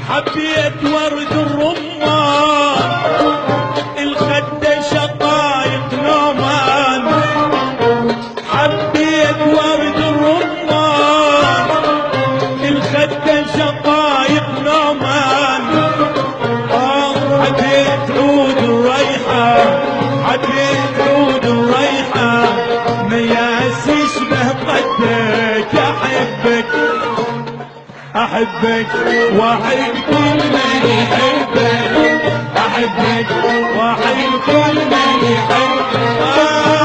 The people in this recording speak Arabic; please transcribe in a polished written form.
حبيت ورد الرمان الخد شقايق نومان، حبيت ورد الرمان الخد شقايق نومان. حبيت عود الريحة، حبيت عود الريحة مياس يشبه قدك. احبك احبك واحب كل من يحبك، احبك واحب كل من يحبك.